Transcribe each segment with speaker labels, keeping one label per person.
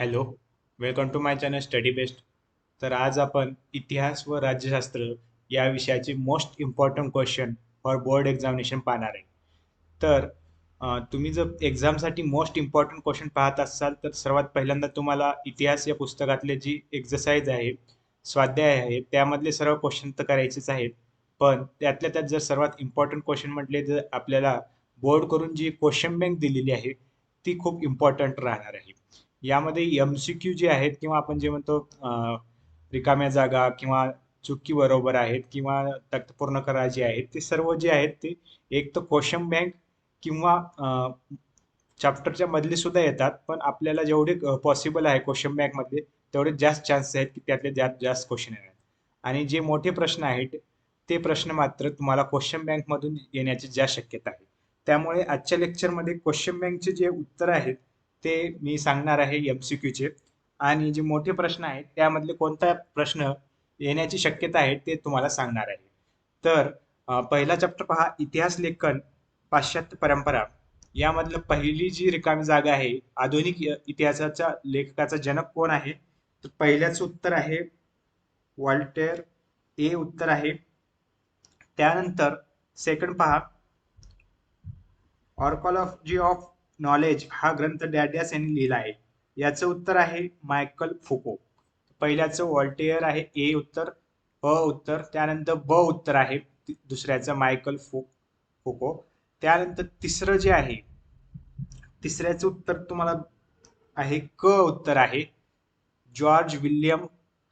Speaker 1: Hello, welcome to my channel study best. तर आज आपण इतिहास व राज्यशास्त्र या विषयाचे most important question for board examination पाहणार आहे. तर तुम्ही जर एक्झामसाठी मोस्ट इम्पॉर्टंट क्वेश्चन पाहत असाल तर सर्वात पहिल्यांदा तुम्हाला इतिहास या पुस्तकातले जी एक्झरसाइज आहे, स्वाध्याय आहे, त्यामधले सर्व क्वेश्चन तर करायचेच आहेत. पण त्यातल्या त्यात जर सर्वात इम्पॉर्टंट क्वेश्चन म्हटले जर आपल्याला बोर्ड करून जी क्वेश्चन बँक दिलेली आहे ती खूप इम्पॉर्टंट राहणार आहे. यामध्ये एमसीक्यू जे आहेत किंवा आपण जे म्हणतो रिकाम्या जागा किंवा चुकी बरोबर आहेत किंवा तक्ता पूर्ण करा जे आहेत ते सर्व जे आहेत ते एक तर क्वेश्चन बँक किंवा चॅप्टरच्या मधले सुद्धा येतात, पण आपल्याला जेवढे पॉसिबल आहे क्वेश्चन बँक मधले तेवढे जास्त चान्सेस आहेत की त्यातले जास्त जास्त क्वेश्चन येणार. आणि जे मोठे प्रश्न आहेत ते प्रश्न मात्र तुम्हाला क्वेश्चन बँक मधून येण्याची जास्त शक्यता आहे. त्यामुळे आजच्या लेक्चरमध्ये क्वेश्चन बँकचे जे उत्तर आहेत ते मी सांगणार आहे एमसीक्यूचे, आणि जे मोठे प्रश्न आहेत त्यामधले कोणता प्रश्न येण्याची शक्यता आहे ते तुम्हाला सांगणार आहे. तर पहिला चॅप्टर पहा, इतिहास लेखन पाश्चात्य परंपरा. यामधलं पहिली जी रिकामी जागा आहे, आधुनिक इतिहासाच्या लेखकाचा जनक कोण आहे, तर पहिल्याच उत्तर आहे वॉल्टेर. ए उत्तर आहे. त्यानंतर सेकंड पहा, ऑर्कॉलॉजी ऑफ नॉलेज हा ग्रंथ डॅडॅस यांनी लिहिला आहे. याचं उत्तर आहे मायकल फुको. पहिल्याचं वॉल्टेअर आहे ए उत्तर. उत्तर. त्यानंतर उत्तर आहे दुसऱ्याचं मायकल फुको. त्यानंतर तिसरं जे आहे, तिसऱ्याचं उत्तर तुम्हाला आहे उत्तर आहे जॉर्ज विल्यम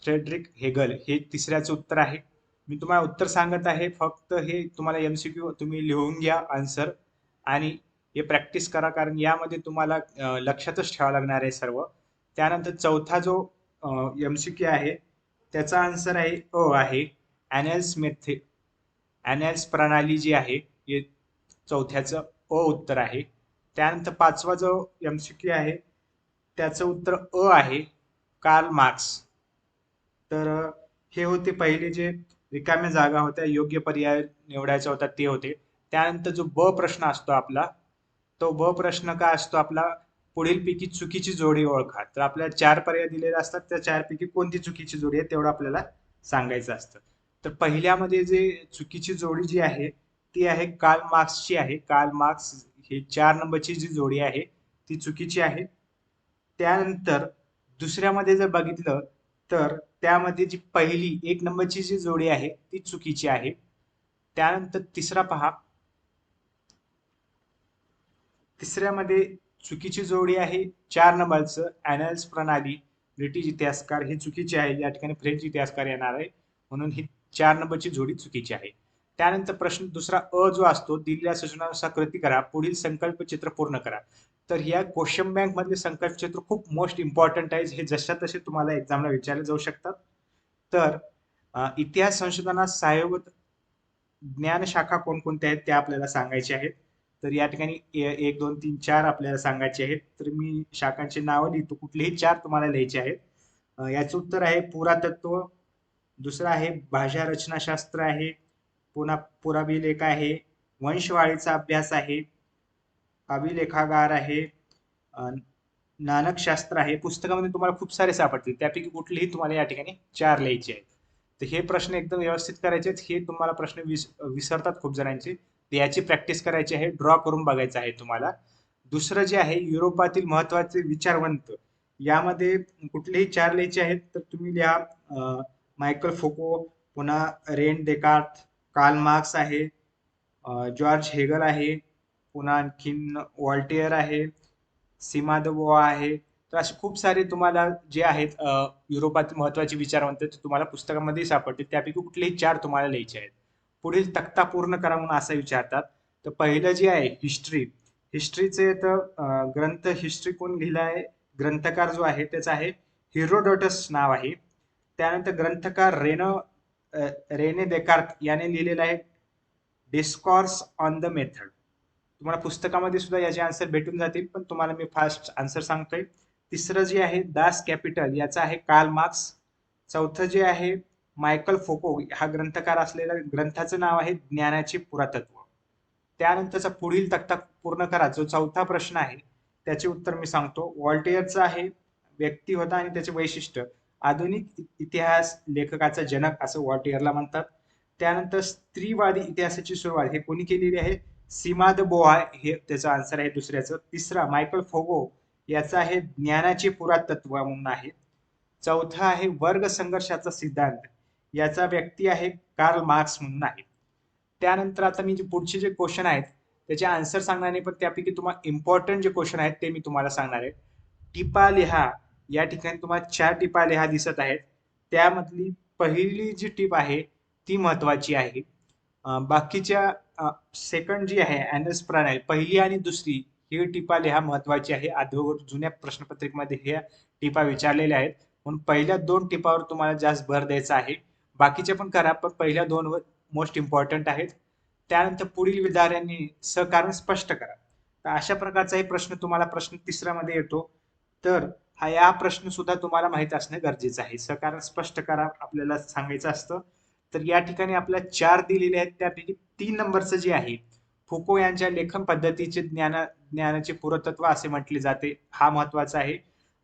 Speaker 1: फ्रेडरिक हेगल. हे तिसऱ्याचं उत्तर आहे. मी तुम्हाला उत्तर सांगत आहे, फक्त हे तुम्हाला एमसीक्यू तुम्ही लिहून घ्या आन्सर आणि हे प्रॅक्टिस करा, कारण यामध्ये तुम्हाला लक्षातच ठेवावं लागणार आहे सर्व. त्यानंतर चौथा जो एमसीक्यू आहे त्याचा आन्सर आहे आहे ॲनॅल्स मेथे. ॲनॅल्स प्रणाली जी आहे हे चौथ्याचं उत्तर आहे. त्यानंतर पाचवा जो एमसीक्यू आहे त्याचं उत्तर आहे कार्ल मार्क्स. तर हे होते पहिले जे रिकाम्या जागा होत्या, योग्य पर्याय निवडायचा होता ते होते. त्यानंतर जो प्रश्न असतो आपला, तो प्रश्न काय असतो आपला, पुढीलपैकी चुकीची जोडी ओळखा. तर आपल्याला 4 पर्याय दिलेले असतात, त्या 4 पैकी कोणती चुकीची जोडी आहे तेवढं आपल्याला सांगायचं असतं. तर पहिल्यामध्ये जे चुकीची जोडी जी आहे ती आहे कार्ल मार्क्सची आहे. कार्ल मार्क्स हे 4 नंबरची जी जोडी आहे ती चुकीची आहे. त्यानंतर दुसऱ्यामध्ये जर बघितलं तर त्यामध्ये जी पहिली 1 नंबरची जी जोडी आहे ती चुकीची आहे. त्यानंतर तिसरा पहा, तिसऱ्यामध्ये चुकीची जोडी आहे 4 नंबरचं ॲनल्स प्रणाली ब्रिटिश इतिहासकार, ही चुकीची आहे. या ठिकाणी फ्रेंच इतिहासकार येणार आहे, म्हणून ही 4 नंबरची जोडी चुकीची आहे. त्यानंतर प्रश्न दुसरा जो असतो, दिलेल्या सूचनानुसार कृती करा, पुढील संकल्प चित्र पूर्ण करा. तर या क्वेश्चन बँक मधले संकल्प चित्र खूप मोस्ट इम्पॉर्टंट आहे. हे जशा तसे तुम्हाला एक्झामला विचारले जाऊ शकतात. तर इतिहास संशोधनात सहाय्यक ज्ञान शाखा कोणकोणत्या आहेत त्या आपल्याला सांगायच्या आहेत. तर या ठिकाणी 1 2 3 4 आपल्याला सांगायचे आहेत. तर मी शाखांची नावं लिहितो, कुठलेही 4 तुम्हाला लिहायचे आहेत. याचं उत्तर आहे पुरातत्व. दुसरं आहे भाषा रचनाशास्त्र आहे. पुन्हा पुराभिलेख आहे. वंशवाळीचा अभ्यास आहे. अभिलेखागार आहे. नानकशास्त्र आहे. पुस्तकामध्ये तुम्हाला खूप सारे सापडतील, त्यापैकी कुठलेही तुम्हाला या ठिकाणी 4 लिहायचे आहेत. तर हे प्रश्न एकदम व्यवस्थित करायचे आहेत. हे तुम्हाला प्रश्न विसरतात खूप जणांचे, तर याची प्रॅक्टिस करायची आहे, ड्रॉ करून बघायचं आहे तुम्हाला. दुसरं जे आहे युरोपातील महत्वाचे विचारवंत, यामध्ये कुठलेही 4 लिहायचे आहेत. तर तुम्ही लिहा मायकल फुको, पुन्हा रेन डेकार्त, कार्ल मार्क्स आहे, जॉर्ज हेगल आहे, पुन्हा आणखीन वॉल्टेअर आहे, सीमा द बोआ आहे. तर असे खूप सारे तुम्हाला जे आहेत युरोपातील महत्वाचे विचारवंत ते तुम्हाला पुस्तकामध्ये सापडतील, त्यापैकी कुठलेही 4 तुम्हाला लिहायचे आहेत. पुढील तक्ता पूर्ण करा म्हणून असं विचारतात. तर पहिलं जे आहे हिस्ट्री. हिस्ट्रीचे तर ग्रंथ हिस्ट्री कोण लिहिला आहे, ग्रंथकार जो आहे त्याचा आहे हिरोडोटस नाव आहे. त्यानंतर ग्रंथकार रेने देकार्त याने लिहिलेला आहे डिस्कॉर्स ऑन द मेथड. तुम्हाला पुस्तकामध्ये सुद्धा याचे आन्सर भेटून जातील, पण तुम्हाला मी फास्ट आन्सर सांगतोय. तिसरं जे आहे दास कॅपिटल, याचा आहे कार्ल मार्क्स. चौथं जे आहे मायकल फोको, हा ग्रंथकार असलेल्या ग्रंथाचं नाव आहे ज्ञानाचे पुरातत्व. त्यानंतरचा पुढील तक्ता पूर्ण करा, जो चौथा प्रश्न आहे त्याचे उत्तर मी सांगतो. वॉल्टेअरचं आहे व्यक्ती होता आणि त्याचे वैशिष्ट्य. आधुनिक इतिहास लेखकाचा जनक असं वॉल्टेयरला म्हणतात. त्यानंतर स्त्रीवादी इतिहासाची सुरुवात हे कोणी केलेली आहे? सीमा द बोआ, हे त्याचा आन्सर आहे दुसऱ्याचं. तिसरा मायकल फोगो, याचा आहे ज्ञानाचे पुरातत्व म्हणून आहे. चौथा आहे वर्ग संघर्षाचा सिद्धांत, याचा व्यक्ती आहे कार्ल मार्क्स म्हणून आहे. त्यानंतर आता मी जे पुढचे जे क्वेश्चन आहेत त्याचे आन्सर सांगणार नाही, पण त्यापैकी तुम्हाला इम्पॉर्टंट जे क्वेश्चन आहेत ते मी तुम्हाला सांगणार आहे. टिपा लिहा, या ठिकाणी तुम्हाला 4 टिपा लिहा दिसत आहेत. त्यामधली पहिली जी टिप आहे ती महत्वाची आहे. बाकीच्या सेकंड जी आहे ॲनस प्रणाली, पहिली आणि दुसरी ही टिपा लिहा महत्वाची आहे. अगोदर जुन्या प्रश्नपत्रिकेमध्ये ह्या टिपा विचारलेल्या आहेत, म्हणून पहिल्या 2 टिपावर तुम्हाला जास्त भर द्यायचा आहे. बाकीचे पण करा, पण पहिल्या 2 वर मोस्ट इम्पॉर्टंट आहेत. त्यानंतर पुढील विधानांनी सहकारण स्पष्ट करा. तर अशा प्रकारचा हे प्रश्न तुम्हाला प्रश्न 3 मध्ये येतो. तर या प्रश्न सुद्धा तुम्हाला माहित असणे गरजेचं आहे. सहकारण स्पष्ट करा आपल्याला सांगायचं असतं. तर या ठिकाणी आपल्याला 4 दिलेले आहेत, त्यापैकी 3 नंबरचं जे आहे फुको यांच्या लेखन पद्धतीचे ज्ञानाचे पुरातत्व असे म्हटले जाते, हा महत्वाचा आहे.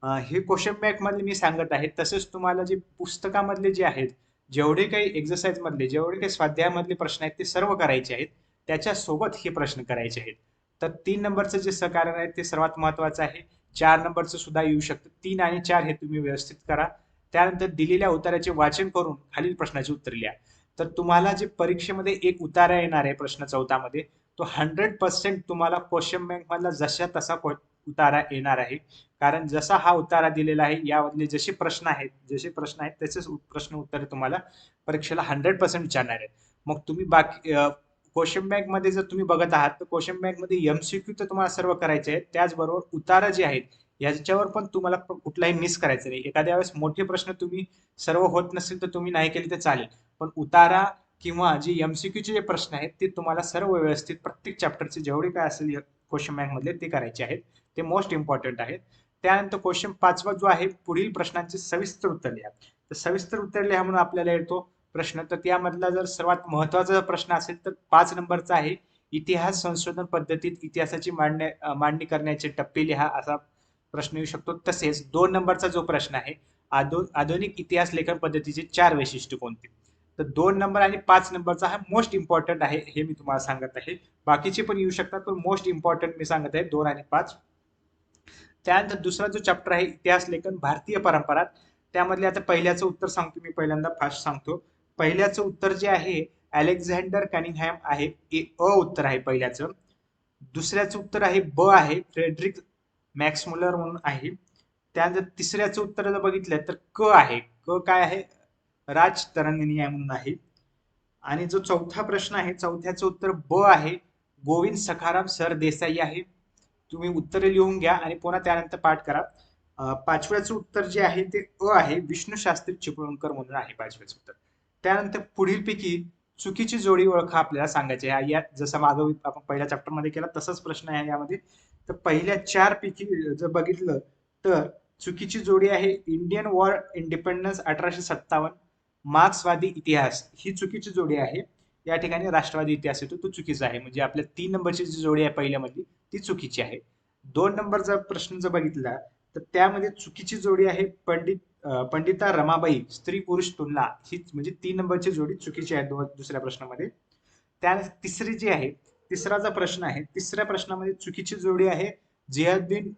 Speaker 1: हे क्वेश्चन बँक मधले मी सांगत आहे. तसेच तुम्हाला जे पुस्तकामधले जे आहेत, जेवढे काही एक्झरसाइज मधले, जेवढे काही स्वाध्यायामधले प्रश्न आहेत ते सर्व करायचे आहेत, त्याच्यासोबत हे प्रश्न करायचे आहेत. तर 3 नंबरचं जे सहकारण आहे ते सर्वात महत्वाचं आहे. 4 नंबरचं सुद्धा येऊ शकतं. 3 आणि 4 हे तुम्ही व्यवस्थित करा. त्यानंतर दिलेल्या उत्तराचे वाचन करून खालील प्रश्नाची उत्तरे लिहा. तर तुम्हाला जे परीक्षेमध्ये एक उतारा येणार आहे प्रश्न 4 मध्ये, तो 100% तुम्हाला क्वेश्चन बँक मधला जशा तसा उतारा येणार आहे. कारण जसा हा उतारा दिलेला आहे, यामधले जसे प्रश्न आहेत त्याचेच प्रश्न उत्तरे तुम्हाला परीक्षेला 100% विचारणार आहेत. मग तुम्ही बाकी क्वेश्चन बँक मध्ये जर तुम्ही बघत आहात तर क्वेश्चन बँक मध्ये एमसीक्यू तर तुम्हाला सर्व करायचे आहेत, त्याचबरोबर उतारा जे आहेत याच्यावर पण तुम्हाला कुठलाही मिस करायचं नाही. एखाद्या वेळेस मोठे प्रश्न तुम्ही सर्व होत नसेल तर तुम्ही नाही केले तर चालेल, पण उतारा किंवा जे एमसीक्यूचे जे प्रश्न आहेत ते तुम्हाला सर्व व्यवस्थित प्रत्येक चॅप्टरचे जेवढे काय असेल क्वेश्चन बँक मधले ते करायचे आहेत. ते मोस्ट इम्पॉर्टंट आहेत. त्यानंतर क्वेश्चन 5वा जो आहे पुढील प्रश्नांचे सविस्तर उत्तर लिहा. तर सविस्तर उत्तर लिहा म्हणून आपल्याला येतो प्रश्न. तर त्यामधला जर सर्वात महत्वाचा प्रश्न असेल तर 5 नंबरचा आहे इतिहास संशोधन पद्धतीत इतिहासाची मांडणी करण्याचे टप्पे लिहा, असा प्रश्न येऊ शकतो. तसेच 2 नंबरचा जो प्रश्न आहे आधुनिक इतिहास लेखन पद्धतीचे 4 वैशिष्ट्य कोणते. तर 2 नंबर आणि 5 नंबरचा हा मोस्ट इम्पॉर्टंट आहे, हे मी तुम्हाला सांगत आहे. बाकीचे पण येऊ शकतात, पण मोस्ट इम्पॉर्टंट मी सांगत आहे 2 आणि 5. त्यानंतर दुसरा जो चॅप्टर आहे इतिहास लेखन भारतीय परंपरा, त्यामधले आता पहिल्याचं उत्तर सांगतो मी, पहिल्यांदा फास्ट सांगतो. पहिल्याचं उत्तर जे आहे अलेक्झांडर कनिंगहॅम आहे, अ उत्तर आहे पहिल्याचं. दुसऱ्याचं उत्तर आहे ब आहे फ्रेडरिक मॅक्समुलर म्हणून आहे. त्यानंतर तिसऱ्याचं उत्तर जर बघितलं तर क आहे, क काय आहे राज तरंगिणी म्हणून आहे. आणि जो चौथा प्रश्न आहे चौथ्याचं उत्तर ब आहे गोविंद सखाराम सरदेसाई आहे. तुम्ही उत्तरे लिहून घ्या आणि पुन्हा त्यानंतर पाठ करा. 5व्याचं उत्तर जे आहे ते अ आहे विष्णू शास्त्री चिपळूणकर म्हणून आहे 5व्याचं उत्तर. त्यानंतर पुढील पैकी चुकीची जोडी ओळखा आपल्याला सांगायची आहे. यात जसं मागं आपण पहिल्या चॅप्टर मध्ये केला तसंच प्रश्न आहे यामध्ये. तर पहिल्या 4 पैकी जर बघितलं तर चुकीची जोडी आहे इंडियन वॉर इंडिपेंडन्स 1857 मार्क्सवादी इतिहास, ही चुकीची जोडी आहे. या ठिकाणी राष्ट्रवादी इतिहास येतो, तो चुकीचा आहे. म्हणजे आपल्या 3 नंबरची जी जोडी आहे पहिल्यामधली ती चुकीची आहे. 2 नंबरचा प्रश्न जर बघितला तर त्यामध्ये चुकीची जोडी आहे पंडिता रमाबाई स्त्री पुरुष तुलना, ही म्हणजे 3 नंबरची जोडी चुकीची आहे दुसऱ्या प्रश्नामध्ये. त्यानंतर तिसरी जी आहे तिसराचा प्रश्न आहे, तिसऱ्या प्रश्नामध्ये चुकीची जोडी आहे जियाउद्दीन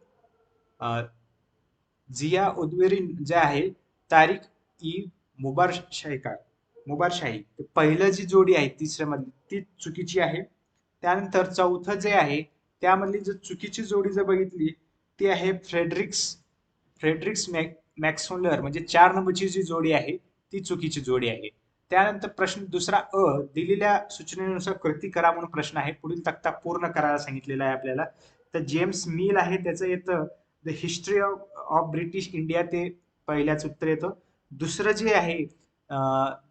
Speaker 1: जिया उद्वेरीन जे आहे तारिक ई मुबारशाही, पहिलं जी जोडी आहे तिसऱ्यामधली ती चुकीची आहे. त्यानंतर चौथं जे आहे त्यामधली जर चुकीची जोडी जर बघितली ती आहे फ्रेडरिक्स मॅक्समुलर, म्हणजे 4 नंबरची जी जोडी आहे ती चुकीची जोडी आहे. त्यानंतर प्रश्न दुसरा अ, दिलेल्या सूचनेनुसार कृती करा म्हणून प्रश्न आहे. पुढील तक्ता पूर्ण करायला सांगितलेला आहे आपल्याला. तर जेम्स मिल आहे त्याचं येतं the history of British India, ते पहिल्याच उत्तर येतं. दुसरं जे आहे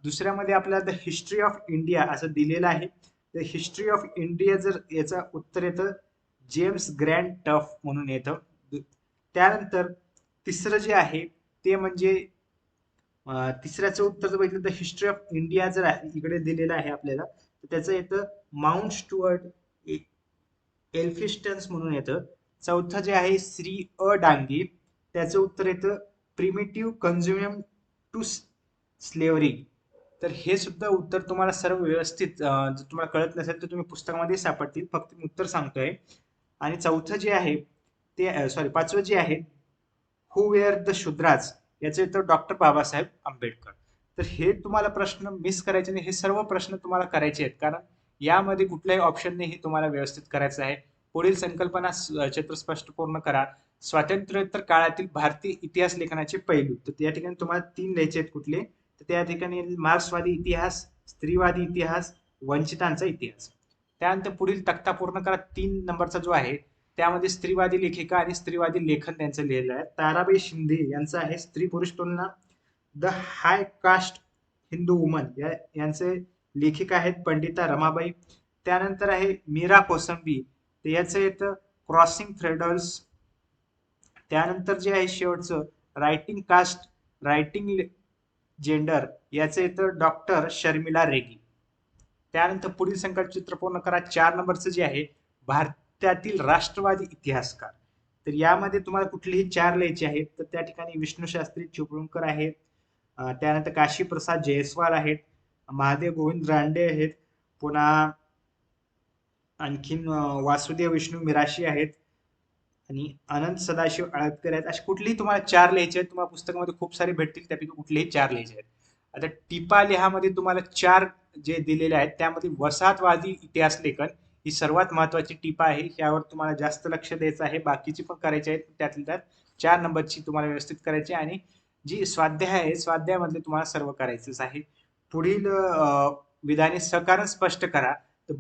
Speaker 1: दुसऱ्यामध्ये आपल्याला द हिस्ट्री ऑफ इंडिया असं दिलेलं आहे. द हिस्ट्री ऑफ इंडिया जर याचं उत्तर येतं जेम्स ग्रँड टफ म्हणून येतं. त्यानंतर तिसरं जे आहे ते म्हणजे तिसऱ्याचं उत्तर जर बघितलं तर हिस्ट्री ऑफ इंडिया जर इकडे दिलेलं आहे आपल्याला तर त्याचं येतं माउंट स्टुअर्ट एल्फिस्टन्स म्हणून येतं. चौथं जे आहे श्री अ डांगे, त्याचं उत्तर येतं प्रिमिटिव्ह कन्झ्युम टू स्लेव्हरी. तर हे सुद्धा उत्तर तुम्हाला सर्व व्यवस्थित जर तुम्हाला कळत नसेल तर तुम्ही पुस्तकामध्ये सापडतील, फक्त मी उत्तर सांगतोय. आणि चौथं जे आहे ते सॉरी पाचवं जे आहे हु वेअर द शूद्राज, याचे उत्तर डॉक्टर बाबासाहेब आंबेडकर. तर हे तुम्हाला प्रश्न मिस करायचे नाही, हे सर्व प्रश्न तुम्हाला करायचे आहेत, कारण यामध्ये कुठल्याही ऑप्शनने हे तुम्हाला व्यवस्थित करायचं आहे. पुढील संकल्पना चित्र स्पष्ट पूर्ण करा. स्वातंत्र्योत्तर काळातील भारतीय इतिहास लेखनाचे पैलू. तर या ठिकाणी तुम्हाला 3 लिहायचे आहेत. कुठले? तर त्या ठिकाणी मार्क्सवादी इतिहास, स्त्रीवादी इतिहास, वंचितांचा इतिहास. त्यानंतर पुढील तक्ता पूर्ण करा. 3 नंबरचा जो आहे त्यामध्ये स्त्रीवादी लेखिका आणि स्त्रीवादी लेखन त्यांचं लिहिलेलं आहे. ताराबाई शिंदे यांचं आहे स्त्री पुरुष तुलना. The high caste Hindu woman यांचे लेखिका आहेत पंडिता रमाबाई. त्यानंतर आहे मीरा कोसंबी, तर याचं येतं क्रॉसिंग थ्रेडल्स. त्यानंतर जे आहे शेवटचं रायटिंग कास्ट रायटिंग जेंडर, याचं येतं डॉक्टर शर्मिला रेगी. त्यानंतर पुढील संकल्प चित्र पूर्ण करा. 4 नंबरचं जे आहे भारतातील राष्ट्रवादी इतिहासकार. तर यामध्ये तुम्हाला कुठलेही 4 लिहायचे आहेत. तर त्या ठिकाणी विष्णू शास्त्री चिपळूणकर आहेत, त्यानंतर काशी प्रसाद जयस्वाल आहेत, महादेव गोविंद रानडे आहेत, पुन्हा आणखीन वासुदेव विष्णू मिराशी आहेत आणि अनंत सदाशिव आळतकर आहेत. असे कुठलेही तुम्हाला 4 लिहायचे आहेत. तुम्हाला पुस्तकामध्ये खूप सारे भेटतील, त्यापैकी कुठलेही 4 लिहायचे आहेत. आता टिपा लिहामध्ये तुम्हाला 4 जे दिलेले आहेत त्यामध्ये वसाहतवादी इतिहास लेखन ही सर्वात महत्वाची टिपा आहे. यावर तुम्हाला जास्त लक्ष द्यायचं आहे. बाकीची पण करायची आहेत, त्यातल्या त्यात 4 नंबरची तुम्हाला व्यवस्थित करायची. आणि जी स्वाध्याय आहे स्वाध्यायामधले तुम्हाला सर्व करायचंच आहे. पुढील विधाने सकारण स्पष्ट करा. तर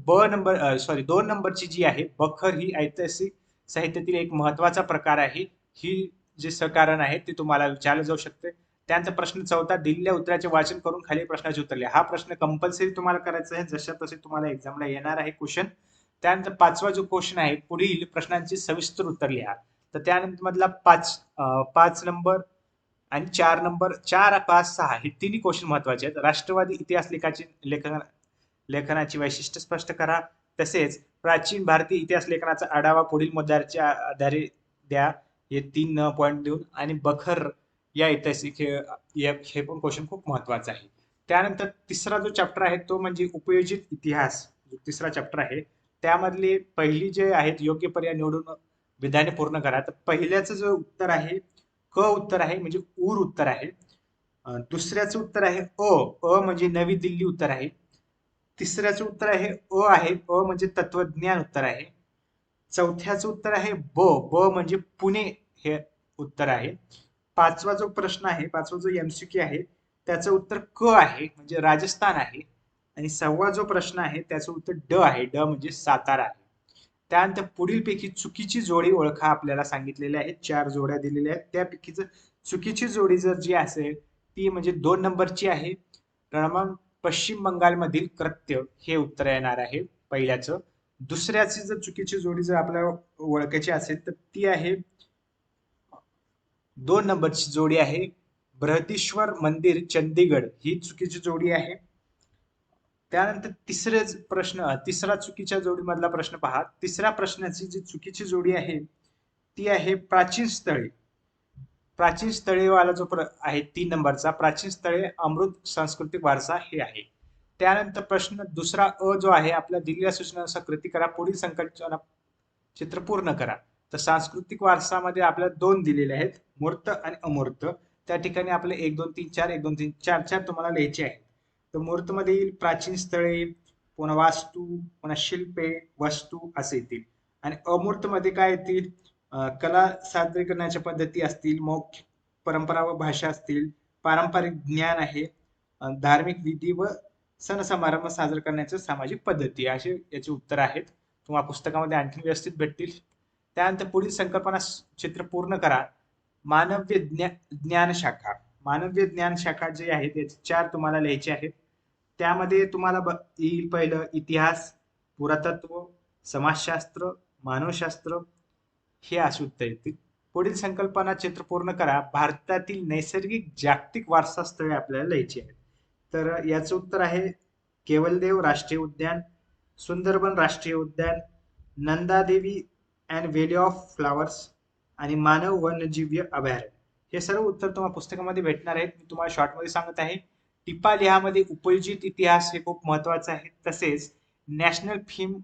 Speaker 1: 2 नंबरची जी आहे बखर ही ऐतिहासिक साहित्यातील एक महत्वाचा प्रकार आहे. ही जे सकारण आहे ते तुम्हाला विचारलं जाऊ शकते. त्यानंतर प्रश्न 4 दिलेल्या उत्तराचे वाचन करून खाली प्रश्नाचे उत्तर लिहा. हा प्रश्न कंपल्सरी तुम्हाला करायचा आहे, जशा तसे तुम्हाला एक्झामला येणार आहे क्वेश्चन. त्यानंतर 5वा जो क्वेश्चन आहे पुढील प्रश्नांची सविस्तर उत्तर लिहा. तर त्यानंतर मधला 5 नंबर आणि 4 नंबर 4, 5, 6 हे तिन्ही क्वेश्चन महत्वाचे आहेत. राष्ट्रवादी इतिहास लेखनाची वैशिष्ट्य स्पष्ट करा. तसेच प्राचीन भारतीय इतिहास लेखनाचा आढावा पुढील मुद्द्याच्या आधारे द्या. हे 3 पॉईंट देऊन. आणि बखर या ऐतिहासिक हे पण क्वेश्चन खूप महत्वाचं आहे. त्यानंतर तिसरा जो चॅप्टर आहे तो म्हणजे उपयोजित इतिहास, जो तिसरा चॅप्टर आहे त्यामधले पहिली जे आहेत योग्य पर्याय निवडून विधाने पूर्ण करा. तर पहिल्याचं जो उत्तर आहे क उत्तर आहे, म्हणजे ऊर उत्तर आहे. दुसऱ्याचं उत्तर आहे अ म्हणजे नवी दिल्ली उत्तर आहे. तिसऱ्याचं उत्तर आहे अ म्हणजे तत्वज्ञान उत्तर आहे. चौथ्याचं उत्तर आहे ब म्हणजे पुणे हे उत्तर आहे. 5वा जो प्रश्न आहे, 5वा जो एमसीक्यू आहे त्याचं उत्तर क आहे, म्हणजे राजस्थान आहे. आणि 6वा जो प्रश्न आहे त्याचं उत्तर ड आहे, ड म्हणजे सातारा आहे. त्यानंतर पुढीलपैकी चुकीची जोडी ओळखा आपल्याला सांगितलेल्या आहेत. 4 जोड्या दिलेल्या आहेत, त्यापैकी चुकीची जोडी जर जी असेल ती म्हणजे 2 नंबरची आहे. मग पश्चिम बंगालमधील कृत्य हे उत्तर येणार आहे पहिल्याचं. दुसऱ्याची जर चुकीची जोडी जर आपल्याला ओळखायची असेल तर ती आहे 2 नंबरची जोडी आहे बृहदीश्वर मंदिर चंदीगड, ही चुकीची जोडी आहे. त्यानंतर तिसरा चुकीच्या जोडीमधला प्रश्न पहा. तिसऱ्या प्रश्नाची जी चुकीची जोडी आहे ती आहे प्राचीन स्थळे. प्राचीन स्थळे वाला जो आहे 3 नंबरचा, प्राचीन स्थळे अमृत सांस्कृतिक वारसा हे आहे. त्यानंतर प्रश्न दुसरा जो आहे, आपल्या दिलेल्या सूचनानुसार कृती करा. पुढील संकल्पना चित्र पूर्ण करा. तर सांस्कृतिक वारसामध्ये आपल्याला 2 दिलेले आहेत, मूर्त आणि अमूर्त. त्या ठिकाणी आपले 1 2 3 4 1 2 3 4 4 तुम्हाला लिहायचे आहेत. तर मूर्त मध्ये येईल प्राचीन स्थळे, पुन्हा वास्तू, पुन्हा शिल्पे, वस्तू असे येतील. आणि अमूर्त मध्ये काय येतील? कला सादरीकरणाच्या पद्धती असतील, मौखिक परंपरा व भाषा असतील, पारंपरिक ज्ञान आहे, धार्मिक विधी व सण समारंभ साजरा करण्याच्या सामाजिक पद्धती, असे याचे उत्तर आहेत. तुम्हाला पुस्तकामध्ये आणखी व्यवस्थित भेटतील. त्यानंतर पुढील संकल्पना चित्र पूर्ण करा. मानव्य ज्ञान शाखा. मानव्य ज्ञान शाखा जे आहे त्याचे 4 तुम्हाला लिहायचे आहेत. त्यामध्ये तुम्हाला येईल पहिलं इतिहास, पुरातत्व, समाजशास्त्र, मानवशास्त्र हे असे उत्तर येतील. पुढील संकल्पना चित्र पूर्ण करा. भारतातील नैसर्गिक जागतिक वारसा स्थळे आपल्याला लिहायची आहेत. तर याचं उत्तर आहे केवलदेव राष्ट्रीय उद्यान, सुंदरबन राष्ट्रीय उद्यान, Nandadevi and valley of flowers आणि मानव वन्यजीव अभयारण्य. हे सर्व उत्तर तुम्हाला पुस्तकामध्ये भेटणार आहेत. मी तुम्हाला शॉर्टमध्ये सांगत आहे. टिपा लिहामध्ये उपयोजित इतिहास हे खूप महत्वाचं आहे. तसेच नॅशनल फिल्म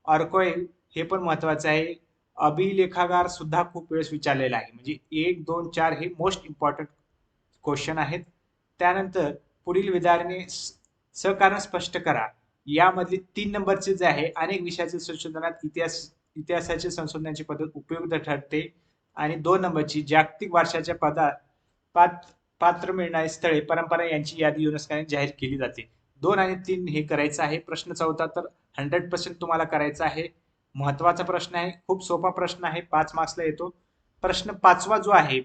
Speaker 1: आर्काइव्ह हे पण महत्वाचं आहे. अभिलेखागार सुद्धा खूप वेळेस विचारलेला आहे. म्हणजे 1, 2, 4 हे मोस्ट इम्पॉर्टंट क्वेश्चन आहेत. त्यानंतर पुढील विधाने सहकारण स्पष्ट करा. यामधली 3 नंबरचे जे आहे, अनेक विषयाच्या संशोधनात इतिहासाची संशोधनाची पद्धत उपयुक्त ठरते. आणि 2 नंबरची जागतिक वारशाच्या पात्र मिळणारी स्थळे, परंपरा यांची यादी युनेस्कोने जाहीर केली जाते. 2 आणि 3 हे करायचं आहे. प्रश्न 4 तर 100% तुम्हाला करायचा आहे. महत्वाचा प्रश्न आहे. खूप सोपा प्रश्न आहे. 5 मार्क्सला येतो. प्रश्न 5वा जो आहे,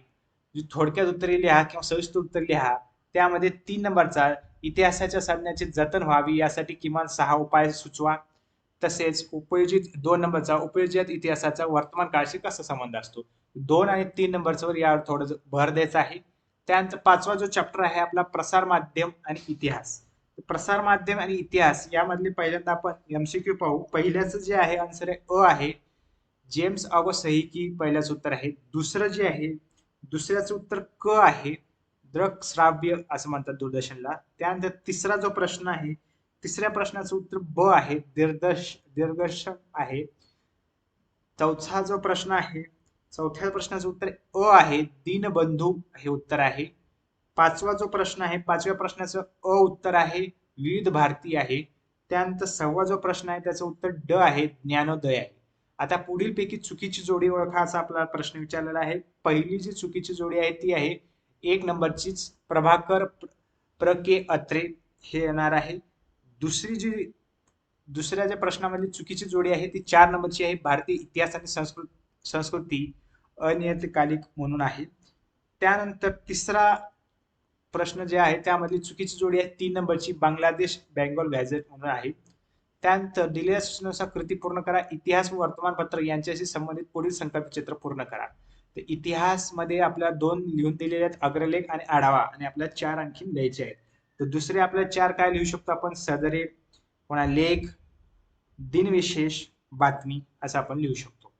Speaker 1: थोडक्यात उत्तरे लिहा किंवा सविस्तर उत्तर लिहा. त्यामध्ये 3 नंबरचा इतिहासाच्या साधनाची जतन व्हावी यासाठी किमान 6 उपाय सुचवा. तसेच उपयोजित 2 नंबरचा उपयोजित इतिहासाचा वर्तमान काळाशी कसा संबंध असतो. 2 आणि 3 नंबरवर यावर थोडं भर द्यायचा आहे. त्यानंतर 5वा जो चॅप्टर आहे आपला प्रसार माध्यम आणि इतिहास. प्रसार माध्यम आणि इतिहास यामधले पहिल्यांदा आपण एमसीक्यू पाहू. पहिल्याचं जे आहे आन्सर आहे अ आहे. जेम्स ऑगस्ट की पहिल्याचं उत्तर आहे. दुसरं जे आहे, दुसऱ्याचं उत्तर क आहे. दृकश्राव्य असं म्हणतात दूरदर्शनला. त्यानंतर तिसरा जो प्रश्न आहे, तिसऱ्या प्रश्नाचं उत्तर ब आहे. दिग्दर्शन आहे. चौथा जो प्रश्न आहे, चौथ्या प्रश्नाचं उत्तर अ आहे. दीनबंधू हे उत्तर आहे. 5वा जो प्रश्न आहे, 5व्या प्रश्नाचं अ उत्तर आहे. विविध भारती आहे. त्यानंतर 6वा जो प्रश्न आहे त्याचं उत्तर ड आहे. ज्ञानोदय आहे. आता पुढील पैकी चुकीची जोडी ओळखा असा आपला प्रश्न विचारलेला आहे. पहिली जी चुकीची जोडी आहे ती आहे 1 नंबरचीच प्रभाकर प्र के अत्रे हे येणार आहे. दुसऱ्या ज्या प्रश्नामध्ये चुकीची जोडी आहे ती 4 नंबरची आहे. भारतीय इतिहास आणि संस्कृती अनियतकालिक म्हणून आहे. त्यानंतर तिसरा प्रश्न जे आहे त्यामधली चुकीची जोडी आहे 3 नंबरची बांगलादेश बेंगॉल गॅझेट म्हणून आहे. त्यानंतर दिलेल्या सूचनेनुसार कृती पूर्ण करा. इतिहास व वर्तमानपत्र यांच्याशी संबंधित पुढील संकल्पचित्र पूर्ण करा. तर इतिहास मध्ये आपल्याला 2 लिहून दिलेले आहेत, अग्रलेख आणि आढावा, आणि आपल्याला 4 आणखी लिहायचे आहेत. तर दुसरे आपल्याला 4 काय लिहू शकतो आपण, सदरे, पुन्हा लेख, दिनविशेष, बातमी असं आपण लिहू शकतो.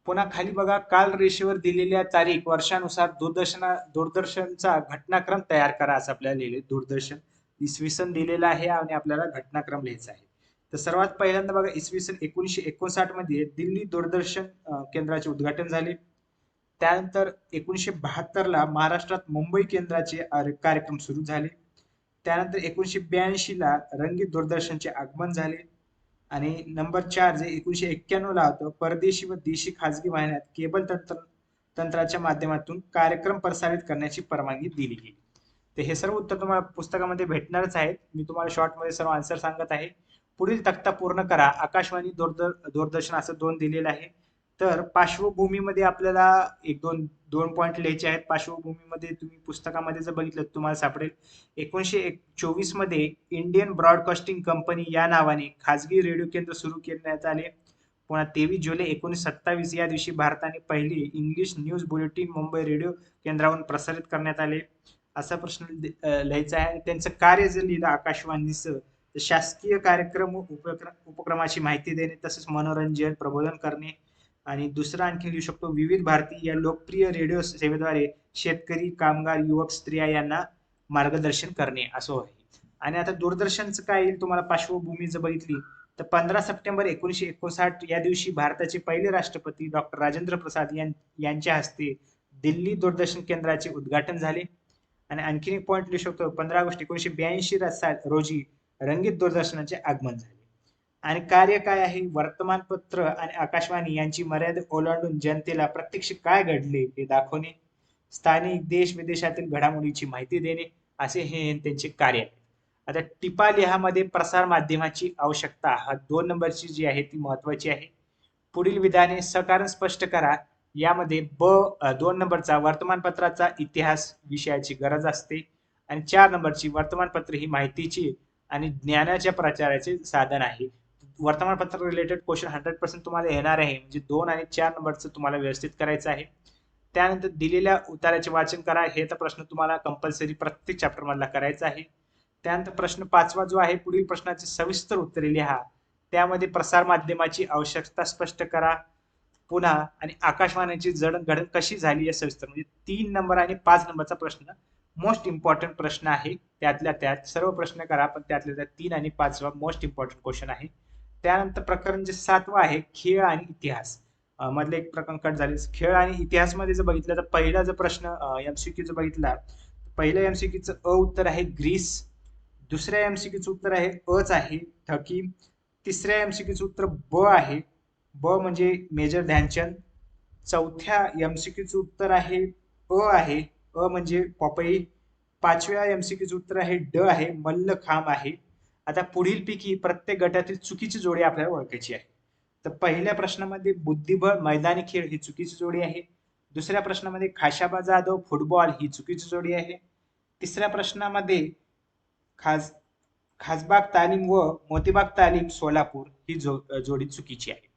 Speaker 1: पुन्हा खाली बघा, काल रेषेवर दिलेल्या तारीख वर्षानुसार दूरदर्शनचा घटनाक्रम तयार करा असं आपल्याला लिहिले. दूरदर्शन इसवी सन दिलेला आहे आणि आपल्याला घटनाक्रम लिहायचा आहे. तर सर्वात पहिल्यांदा बघा, इसवी सन 1959 मध्ये दिल्ली दूरदर्शन केंद्राचे उद्घाटन झाले. त्यानंतर 1972 ला महाराष्ट्रात मुंबई केंद्राचे कार्यक्रम सुरू झाले. त्यानंतर 1982 ला रंगीत दूरदर्शनचे आगमन झाले. आणि नंबर 4 जे 1991 ला होतं, परदेशी व देशी खाजगी वाहिन्यात केबल तंत्राच्या माध्यमातून कार्यक्रम प्रसारित करण्याची परवानगी दिली गेली. तर हे सर्व उत्तर तुम्हाला पुस्तकामध्ये भेटणारच आहेत. मी तुम्हाला शॉर्टमध्ये सर्व आन्सर सांगत आहे. पुढील तक्ता पूर्ण करा. आकाशवाणी दूरदर्शन असं 2 दिलेलं आहे. तर पार्श्वभूमीमध्ये आपल्याला 2 पॉइंट लिहायचे आहेत. पार्श्वभूमीमध्ये तुम्ही पुस्तकामध्ये जर बघितलं तुम्हाला सापडेल 1924 मध्ये इंडियन ब्रॉडकास्टिंग कंपनी या नावाने खाजगी रेडिओ केंद्र सुरू करण्यात आले. पुन्हा 23 जुलै 1927 या दिवशी भारताने पहिली English news bulletin Mumbai radio केंद्रावरून प्रसारित करण्यात आले. असा प्रश्न लिहायचा आहे. त्यांचं कार्य जर लिहिलं आकाशवाणीचं, शासकीय कार्यक्रम उपक्रमाची माहिती देणे, तसेच मनोरंजन प्रबोधन करणे. आणि दुसरा आणखी लिहू शकतो, विविध भारती या लोकप्रिय रेडिओ सेवेद्वारे शेतकरी, कामगार, युवक, स्त्रिया यांना मार्गदर्शन करणे असं आहे. आणि आता दूरदर्शनचं काय येईल तुम्हाला पार्श्वभूमी जर बघितली तर 15 सप्टेंबर 1959 या दिवशी भारताचे पहिले राष्ट्रपती डॉक्टर राजेंद्र प्रसाद यांच्या हस्ते दिल्ली दूरदर्शन केंद्राचे उद्घाटन झाले. आणि आणखी एक पॉइंट लिहू शकतो, 15 ऑगस्ट 1982 रोजी रंगीत दूरदर्शनाचे आगमन झाले. आणि कार्य काय आहे, वर्तमानपत्र आणि आकाशवाणी यांची मर्यादा ओलांडून जनतेला प्रत्यक्ष काय घडले हे दाखवणे, स्थानिक देश विदेशातील घडामोडीची माहिती देणे असे हे त्यांचे कार्य आहे. आता टिपा लिहामध्ये प्रसार माध्यमाची आवश्यकता हा 2 नंबरची जी आहे ती महत्वाची आहे. पुढील विधाने सकारण स्पष्ट करा. यामध्ये 2 नंबरचा वर्तमानपत्राचा इतिहास विषयाची गरज असते. आणि 4 नंबरची वर्तमानपत्र ही माहितीची आणि ज्ञानाच्या प्रचाराचे साधन आहे. वर्तमानपत्र रिलेटेड क्वेश्चन 100% तुम्हाला येणार आहे. म्हणजे 2 आणि 4 नंबरचं तुम्हाला व्यवस्थित करायचं आहे. त्यानंतर दिलेल्या उताराचे वाचन करा. हे तर प्रश्न तुम्हाला कंपल्सरी प्रत्येक चॅप्टर मधला करायचा आहे. त्यानंतर प्रश्न 5वा जो आहे, पुढील प्रश्नाचे सविस्तर उत्तरे लिहा. त्यामध्ये प्रसार माध्यमाची आवश्यकता स्पष्ट करा. पुन्हा आणि आकाशवाणीची जडणघडण कशी झाली या सविस्तर, म्हणजे 3 नंबर आणि 5 नंबरचा प्रश्न मोस्ट इम्पॉर्टंट प्रश्न आहे. त्यातल्या त्यात सर्व प्रश्न करा, पण त्यातल्या त्यात 3 आणि 5 मोस्ट इम्पॉर्टंट क्वेश्चन आहे. त्यानंतर प्रकरण जे 7वं आहे खेळ आणि इतिहास, मधले एक प्रकरण कट झाले. खेळ आणि इतिहास मध्ये जर बघितलं तर पहिला जर प्रश्न एमसीक्यू जर बघितला, पहिल्या एमसीक्यूचं उत्तर आहे ग्रीस. दुसऱ्या एमसीक्यूचं उत्तर आहे अच आहे ठकी. तिसऱ्या एमसीक्यूचं उत्तर ब आहे, ब म्हणजे मेजर ध्यानचंद. चौथ्या एमसीक्यूचं उत्तर आहे आहे, म्हणजे पपई. पाचव्या एमसीक्यूचं उत्तर आहे आहे, मल्लखांब आहे. आता पुढील पैकी प्रत्येक गटातील चुकीची जोडी आपल्याला ओळखायची आहे. तर पहिल्या प्रश्नामध्ये बुद्धिबळ मैदानी खेळ ही चुकीची जोडी आहे. दुसऱ्या प्रश्नामध्ये खाशाबा जाधव फुटबॉल ही चुकीची जोडी आहे. तिसऱ्या प्रश्नामध्ये खास खासबाग तालीम व मोतीबाग तालीम सोलापूर ही जोडी चुकीची आहे.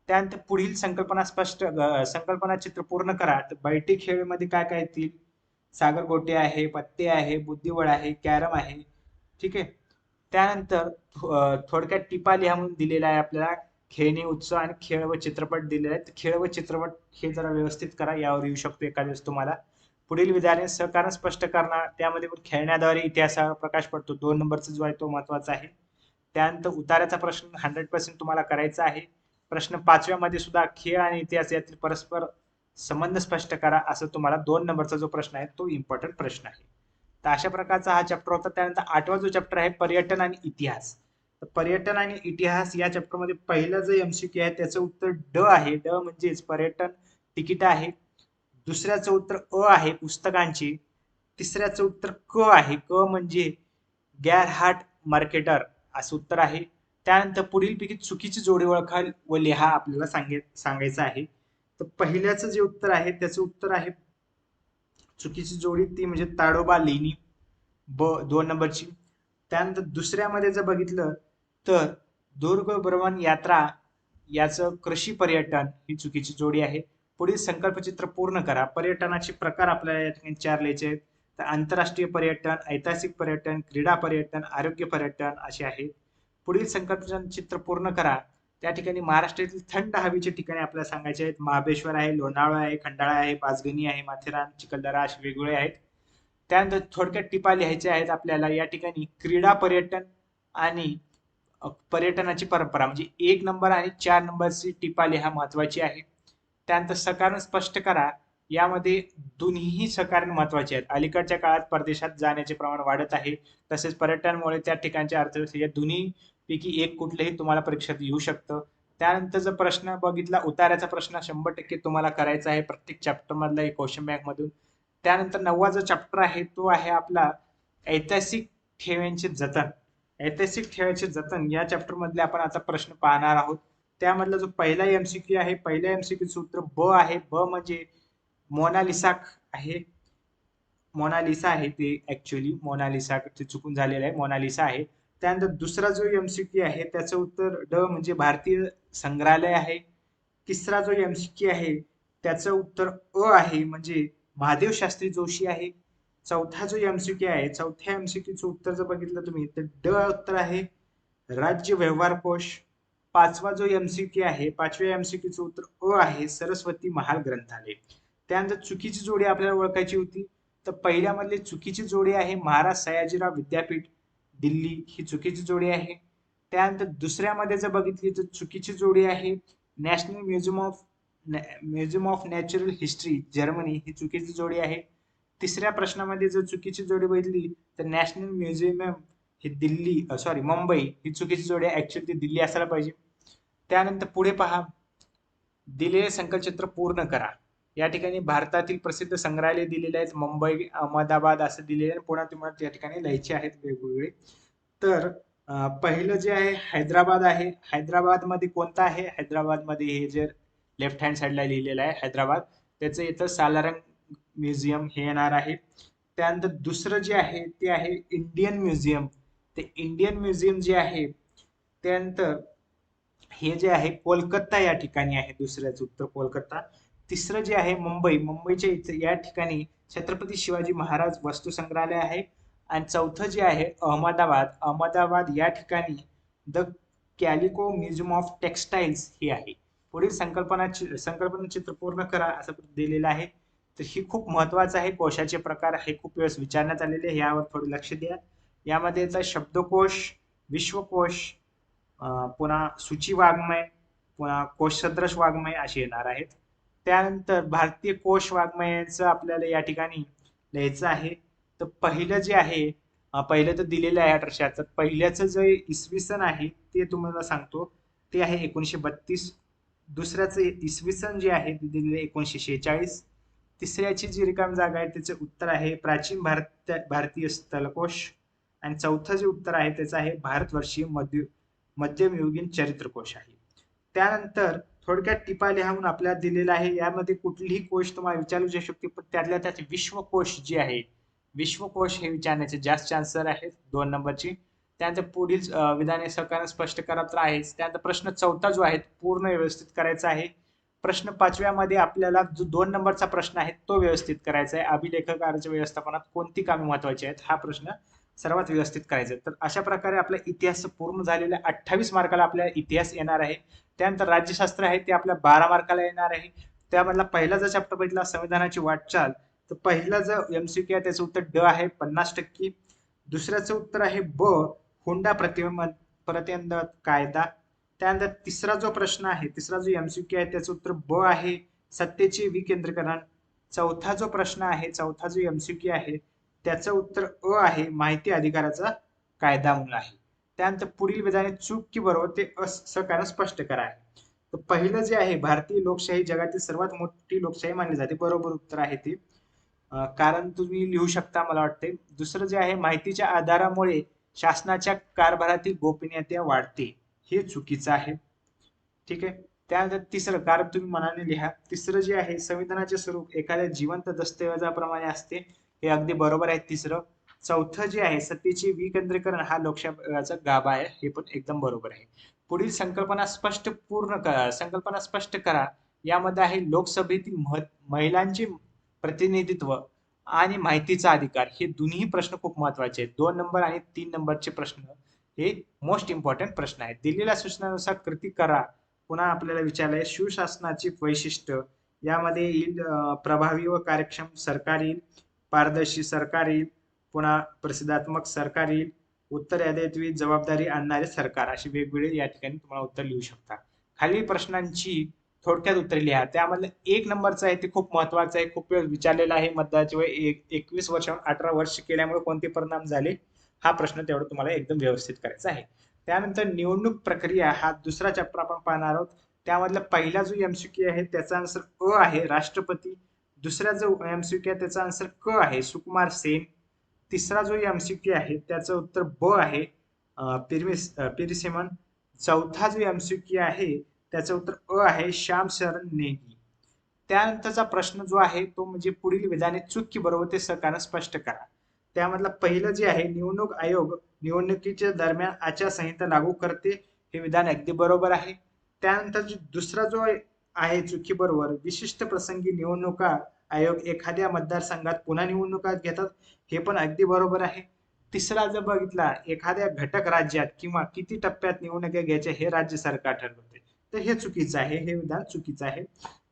Speaker 1: त्यानंतर पुढील संकल्पना चित्र पूर्ण करा. तर बैठी खेळ मध्ये काय काय येतील? सागरगोटे आहे, पत्ते आहे, बुद्धिबळ आहे, कॅरम आहे. ठीक आहे. त्यानंतर थोडक्यात टिपा लिहा म्हणून दिलेला आहे आपल्याला. खेळणी उत्सव आणि खेळ व चित्रपट दिलेले आहेत. खेळ व चित्रपट हे जरा व्यवस्थित करा, यावर येऊ शकतो एखाद्या वेळेस तुम्हाला. पुढील विधाने सहकारण स्पष्ट करणार, त्यामध्ये पण खेळण्याद्वारे इतिहासावर प्रकाश पडतो. 2 नंबरचा जो आहे तो महत्वाचा आहे. त्यानंतर उतार्याचा प्रश्न 100% तुम्हाला करायचा आहे. प्रश्न 5व्या सुद्धा खेळ आणि इतिहास यातील परस्पर संबंध स्पष्ट करा, असं तुम्हाला 2 नंबरचा जो प्रश्न आहे तो इम्पॉर्टंट प्रश्न आहे. तर अशा प्रकारचा हा चॅप्टर होता. त्यानंतर 8वा जो चॅप्टर आहे पर्यटन आणि इतिहास. तर पर्यटन आणि इतिहास या चॅप्टरमध्ये पहिला जो एमसीक्यू आहे त्याचं उत्तर ड आहे. ड म्हणजेच पर्यटन तिकीट आहे. दुसऱ्याचं उत्तर आहे पुस्तकांची. तिसऱ्याचं उत्तर क आहे, क म्हणजे गॅरहार्ट मार्केटर असं उत्तर आहे. त्यानंतर पुढील पैकी चुकीची जोडी ओळखा व लिहा आपल्याला सांगायचं आहे. तर पहिल्याचं जे उत्तर आहे त्याचं उत्तर आहे चुकीची जोडी ती म्हणजे ताडोबा लेणी, ब 2 नंबरची. त्यानंतर दुसऱ्यामध्ये जर बघितलं तर दुर्ग भ्रमण यात्रा याचं कृषी पर्यटन ही चुकीची जोडी आहे. पुढील संकल्पचित्र पूर्ण करा. पर्यटनाचे प्रकार आपल्याला या ठिकाणी 4 लिहायचे आहेत. तर आंतरराष्ट्रीय पर्यटन, ऐतिहासिक पर्यटन, क्रीडा पर्यटन, आरोग्य पर्यटन असे आहेत. पुढील संकल्पचित्र पूर्ण करा. त्या ठिकाणी महाराष्ट्रातील थंड हवेचे ठिकाणे आपल्याला सांगायचे आहेत. महाबळेश्वर आहे, लोणावळा आहे, खंडाळा आहे, पाचगणी आहे, माथेरान, चिखलदरा असे वेगवेगळे आहेत. त्यानंतर थोडक्यात टिपा लिहायच्या आहेत आपल्याला. या ठिकाणी क्रीडा पर्यटन आणि पर्यटनाची परंपरा म्हणजे 1 नंबर आणि 4 नंबरची टिपा लिहा महत्वाची आहे. त्यानंतर सकारण स्पष्ट करा. यामध्ये दोन्ही सकारण महत्वाचे आहेत. अलीकडच्या काळात परदेशात जाण्याचे प्रमाण वाढत आहे, तसेच पर्यटनामुळे त्या ठिकाणच्या अर्थव्यवस्था, या दोन्ही पैकी एक कुठलेही तुम्हाला परीक्षेत येऊ शकतं. त्यानंतर जर प्रश्न बघितला उतार्याचा प्रश्न 100% तुम्हाला करायचा आहे प्रत्येक चॅप्टर मधला एक क्वेश्चन बँक मधून. त्यानंतर 9वा जो चॅप्टर आहे तो आहे आपला ऐतिहासिक ठेव्यांचे जतन. ऐतिहासिक ठेव्यांचे जतन या चॅप्टर मधले आपण आता प्रश्न पाहणार आहोत. त्यामधला जो पहिला एमसीक्यू आहे, पहिल्या एमसीक्यू सूत्र ब आहे. ब म्हणजे मोनालिसा आहे. मोनालिसा आहे ते ऍक्च्युअली मोनालिसा ते चुकून झालेलं आहे, मोनालिसा आहे. त्यानंतर दुसरा जो एमसीक्यू आहे त्याचं उत्तर ड म्हणजे भारतीय संग्रहालय आहे. तिसरा जो एमसीक्यू आहे त्याचं उत्तर आहे म्हणजे महादेव शास्त्री जोशी आहे. चौथा जो एमसीक्यू आहे, चौथ्या एमसीक्यूचं उत्तर जर बघितलं तुम्ही तर ड उत्तर आहे राज्य व्यवहार कोश. 5वा जो एमसीक्यू आहे, 5व्या एमसीक्यूचं उत्तर आहे सरस्वती महाल ग्रंथालय. त्यानंतर चुकीची जोडी आपल्याला ओळखायची होती. तर पहिल्यामधली चुकीची जोडी आहे महाराज सयाजीराव विद्यापीठ दिल्ली, ही चुकीची जोडी आहे. त्यानंतर दुसऱ्यामध्ये जर बघितली तर चुकीची जोडी आहे National Museum of Natural History Germany, ही चुकीची जोडी आहे. तिसऱ्या प्रश्नामध्ये जर चुकीची जोडी बघितली तर नॅशनल म्युझियम ही दिल्ली, सॉरी मुंबई, ही चुकीची जोडी आहे. ऍक्च्युअली ती दिल्ली असायला पाहिजे. त्यानंतर पुढे पहा, दिलेले संकल्पचित्र पूर्ण करा. या ठिकाणी भारतातील प्रसिद्ध संग्रहालय दिलेले आहेत, मुंबई, अहमदाबाद असं दिलेलं आहे. पुन्हा तुम्हाला त्या ठिकाणी लिहायचे आहेत वेगवेगळे. तर पहिलं जे आहे हैदराबाद आहे. हैदराबाद मध्ये कोणतं आहे? हैदराबाद मध्ये हे जे लेफ्ट हँड साईडला लिहिलेलं आहे हैदराबाद, त्याचं इथं सालारंग म्युझियम हे येणार आहे. त्यानंतर दुसरं जे आहे ते आहे इंडियन म्युझियम. ते इंडियन म्युझियम जे आहे त्यानंतर हे जे आहे कोलकाता या ठिकाणी आहे. दुसऱ्याचं उत्तर कोलकाता. तिसरं जे आहे मुंबई, मुंबईच्या इथे या ठिकाणी छत्रपती शिवाजी महाराज वस्तू संग्रहालय आहे. आणि चौथं जे आहे अहमदाबाद, अहमदाबाद या ठिकाणी the Calico museum of textiles हे आहे. पुढील संकल्पना चित्र पूर्ण करा असं दिलेलं आहे. तर ही खूप महत्वाचं आहे. कोशाचे प्रकार हे खूप वेळेस विचारण्यात आलेले आहे, यावर थोडं लक्ष द्या. यामध्ये याचा शब्दकोश, विश्वकोश, पुन्हा सूची वाङ्मय, पुन्हा कोशसदृश वाङ्मय असे येणार आहेत. त्यानंतर भारतीय कोश वाङ्मयाचं आपल्याला या ठिकाणी लिहायचं आहे. तर पहिलं जे आहे, पहिलं तर दिलेलं आहे 1876. पहिल्याचं जे इसवी सन आहे ते तुम्हाला सांगतो, ते आहे 1932. दुसऱ्याचं इसवी सन जे आहे ते दिलेलं 1946. तिसऱ्याची जी रिकामी जागा आहे त्याचं उत्तर आहे प्राचीन भारतीय स्थलकोश. आणि चौथं जे उत्तर आहे त्याचं आहे भारतवर्षीय मध्यमयुगीन चरित्रकोश आहे. त्यानंतर थोडक्यात टिपा लिहा म्हणून आपल्याला दिलेला आहे. यामध्ये कुठलीही कोश तुम्हाला विचारू शकते, पण त्यातल्या त्यात विश्वकोश जे आहे, विश्वकोश हे विचारण्याचे जास्त चान्सर आहेत 2 नंबरची. त्यानंतर पुढील विधाने सहकार्य स्पष्ट करा तर आहेच. त्यानंतर प्रश्न चौथा जो आहे पूर्ण व्यवस्थित करायचा आहे. प्रश्न 5व्यामध्ये आपल्याला जो 2 नंबरचा प्रश्न आहे तो व्यवस्थित करायचा आहे. अभिलेखकाच्या व्यवस्थापनात कोणती कामे महत्वाची आहेत, हा प्रश्न सर्वात व्यवस्थित करायचं. तर अशा प्रकारे आपला इतिहास पूर्ण झालेला 28 मार्काला आपल्याला इतिहास येणार आहे. त्यानंतर राज्यशास्त्र आहे ते आपल्या 12 मार्काला येणार आहे. त्यामधला पहिला जर चॅप्टर बघितला संविधानाची वाटचाल, तर पहिला जर एमसीक्यू आहे त्याचं उत्तर ड आहे 50%. दुसऱ्याचं उत्तर आहे ब, हुंडा प्रतिबंध कायदा. त्यानंतर तिसरा जो प्रश्न आहे, तिसरा जो एमसीक्यू आहे त्याचं उत्तर ब आहे सत्तेचे विकेंद्रीकरण. चौथा जो प्रश्न आहे, चौथा जो एमसीक्यू आहे त्याचं उत्तर अ आहे माहिती अधिकाराचा कायदा म्हणून आहे. त्यानंतर पुढील विधाने चूक की बरोबर ते असं स्पष्ट करा आहे. तर पहिलं जे आहे, भारतीय लोकशाही जगातील सर्वात मोठी लोकशाही मानली जाते, बरोबर उत्तर आहे ते. कारण तुम्ही लिहू शकता मला वाटते. दुसरं जे आहे, माहितीच्या आधारामुळे शासनाच्या कारभारातील गोपनीयता वाढते, हे चुकीचं आहे. ठीक आहे. त्यानंतर तिसरं कारण तुम्ही मनाने लिहा. तिसरं जे आहे, संविधानाचे स्वरूप एखाद्या जिवंत दस्तऐवजाप्रमाणे असते, हे अगदी बरोबर आहे तिसरं. चौथं जे आहे, सत्तेचे विकेंद्रीकरण हा लोकशाहीचा गाभा आहे, हे पण एकदम बरोबर आहे. पुढील संकल्पना स्पष्ट करा. यामध्ये आहे लोकसभेतील महिलांचे प्रतिनिधित्व आणि माहितीचा अधिकार, हे दोन्ही प्रश्न खूप महत्वाचे आहेत. 2 नंबर आणि 3 नंबरचे प्रश्न हे मोस्ट इम्पॉर्टंट प्रश्न आहेत. दिलेल्या सूचनानुसार कृती करा. पुन्हा आपल्याला विचारलंय सुशासनाची वैशिष्ट्य. यामध्ये येईल प्रभावी व कार्यक्षम सरकार येईल, पारदर्शी सरकार येईल, पुन्हा प्रतिसादात्मक सरकार येईल, उत्तरदायित्व जबाबदारी आणणारे सरकार, अशी वेगवेगळे या ठिकाणी तुम्हाला उत्तर लिहू शकता. खालील प्रश्नांची थोडक्यात उत्तरे लिहा. त्यामधलं 1 नंबरचं आहे ते खूप महत्वाचं आहे, खूप वेळ विचारलेला आहे. मतदानाचे वय 21 वर्षाहून 18 वर्ष केल्यामुळे कोणते परिणाम झाले, हा प्रश्न तेवढा तुम्हाला एकदम व्यवस्थित करायचा आहे. त्यानंतर निवडणूक प्रक्रिया हा दुसरा चॅप्टर आपण पाहणार आहोत. त्यामधला पहिला जो एमसीक्यू आहे त्याचा आन्सर अ आहे राष्ट्रपती. दुसरा जो एमसीक्यू आहे त्याचा आन्सर क आहे सुकुमार सेन. तिसरा जो एमसीक्यू आहे त्याचं उत्तर ब आहे पिरिसिमन. चौथा जो एमसीक्यू आहे त्याचं उत्तर अ आहे श्याम शरण नेगी. त्यानंतरचा प्रश्न जो आहे तो म्हणजे पुढील विधाने चूक की बरोबर ते सरकारनं स्पष्ट करा. त्यामधलं पहिलं जे आहे, निवडणूक आयोग निवडणुकीच्या दरम्यान आचारसंहिता लागू करते, हे विधान अगदी बरोबर आहे. त्यानंतर दुसरा जो आहे चुकी बरोबर, विशिष्ट प्रसंगी निवडणुका आयोग एखाद्या मतदारसंघात पुन्हा निवडणुका घेतात, हे पण अगदी बरोबर आहे. तिसरा जर बघितला, एखाद्या घटक राज्यात किंवा किती टप्प्यात निवडणुका घ्यायच्या हे राज्य सरकार ठरवते, तर हे चुकीचं आहे, हे विधान चुकीचं आहे.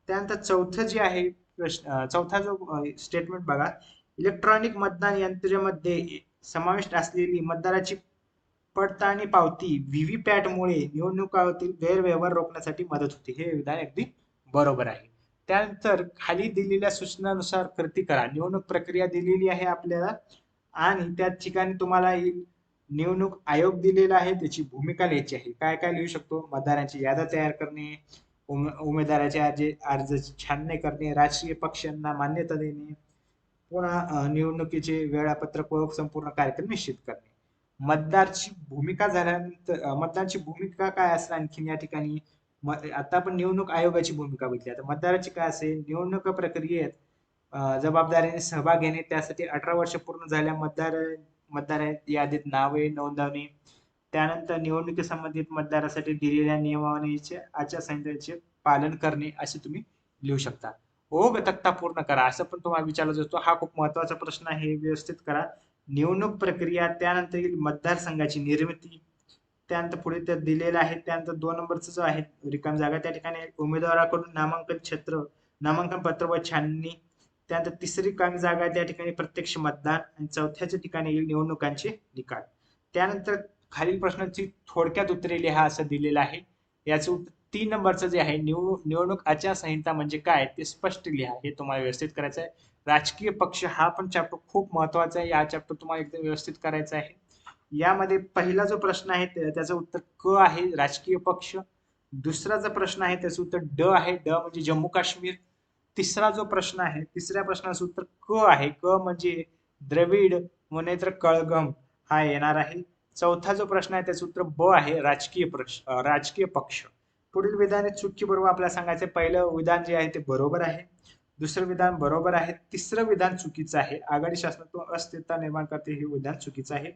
Speaker 1: त्यानंतर चौथं जे आहे चौथा जो स्टेटमेंट बघा, इलेक्ट्रॉनिक मतदान यंत्रणेमध्ये समाविष्ट असलेली मतदाराची पडताळणी पावती व्हीव्हीपॅटमुळे निवडणुकातील गैरव्यवहार रोखण्यासाठी मदत होते, हे विधान अगदी बरोबर आहे. त्यानंतर खाली दिलेल्या सूचनानुसार कृती करा. निवडणूक प्रक्रिया दिलेली आहे आपल्याला आणि त्या ठिकाणी तुम्हाला निवडणूक आयोग दिलेला आहे, त्याची भूमिका लिहायची आहे. काय काय लिहू शकतो, मतदारांची याद्या तयार करणे, उमेदवाराचे अर्ज छाननी करणे, राजकीय पक्षांना मान्यता देणे, पुन्हा निवडणुकीचे वेळापत्रक व संपूर्ण कार्यक्रम निश्चित करणे. मतदारची भूमिका झाल्यानंतर मतदाराची भूमिका काय असेल आणखीन या ठिकाणी, आता आपण निवडणूक आयोगाची भूमिका बघितली. आता मतदाराची काय असेल, निवडणूक प्रक्रियेत जबाबदारीने सहभाग घेणे, त्यासाठी 18 वर्ष पूर्ण झाल्या मतदार यादीत नावे नोंदवणे. त्यानंतर निवडणुकी संबंधित मतदारासाठी दिलेल्या नियमावलीचे आचारसंहितेचे पालन करणे, असे तुम्ही लिहू शकता. ओघ तक्ता पूर्ण करा, असं पण तुम्हाला विचारला जातो. हा खूप महत्वाचा प्रश्न आहे, व्यवस्थित करा. निवडणूक प्रक्रिया, त्यानंतर मतदारसंघाची निर्मिती, त्यानंतर पुढे ते दिलेलं आहे. त्यानंतर 2 नंबरचा जो आहे रिकामी जागा त्या ठिकाणी उमेदवाराकडून नामांकन पत्र व छाननी. त्यानंतर तिसरी रिकामी जागा त्या ठिकाणी प्रत्यक्ष मतदान आणि चौथ्याच्या ठिकाणी येईल निवडणुकांचे निकाल. त्यानंतर खालील प्रश्नाची थोडक्यात उत्तरे लिहा असं दिलेलं आहे. याचं उत्तर 3 नंबरचं जे आहे निवडणूक आचारसंहिता म्हणजे काय ते स्पष्ट लिहा. हे तुम्हाला व्यवस्थित करायचं आहे. राजकीय पक्ष हा पण चॅप्टर खूप महत्वाचा आहे. या चॅप्टर तुम्हाला एकदम व्यवस्थित करायचा आहे. यामध्ये पहिला जो प्रश्न आहे त्याचं उत्तर क आहे, राजकीय पक्ष. दुसरा जो प्रश्न आहे त्याचं उत्तर ड आहे, ड म्हणजे जम्मू काश्मीर. तिसरा जो प्रश्न आहे, तिसऱ्या प्रश्नाचं उत्तर क आहे, क म्हणजे द्रविड मुनेत्र कळघम हा येणार आहे. चौथा जो प्रश्न आहे त्याचं उत्तर ब आहे, राजकीय पक्ष. पुढील विधान चुकी बरोबर आपल्याला सांगायचं. पहिलं विधान जे आहे ते बरोबर आहे, दुसरं विधान बरोबर आहे, तिसरं विधान चुकीचं आहे. आघाडी शासनातून अस्थिरता निर्माण करते हे विधान चुकीचं आहे.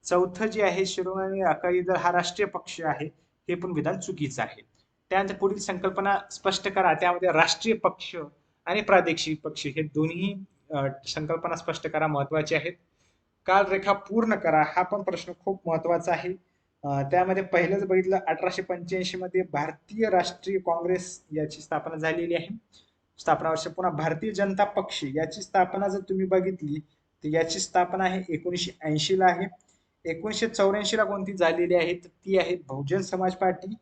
Speaker 1: चौथं जे आहे शिरोमणी अकाली दल हा राष्ट्रीय पक्ष आहे, हे पण विधान चुकीचं आहे. त्यानंतर पुढील संकल्पना स्पष्ट करा. त्यामध्ये राष्ट्रीय पक्ष आणि प्रादेशिक पक्ष हे दोन्ही संकल्पना स्पष्ट करा, महत्वाचे आहेत. कालरेखा पूर्ण करा हा पण प्रश्न खूप महत्वाचा आहे. त्यामध्ये पहिलंच बघितलं 1885 मध्ये भारतीय राष्ट्रीय काँग्रेस याची स्थापना झालेली आहे. स्थापना वर्ष पुन्हा भारतीय जनता पक्ष याची स्थापना जर तुम्ही बघितली तर याची स्थापना आहे 1980 ला आहे. 1984 ला कोणती झालेली आहे तर ती आहे बहुजन समाज पार्टी.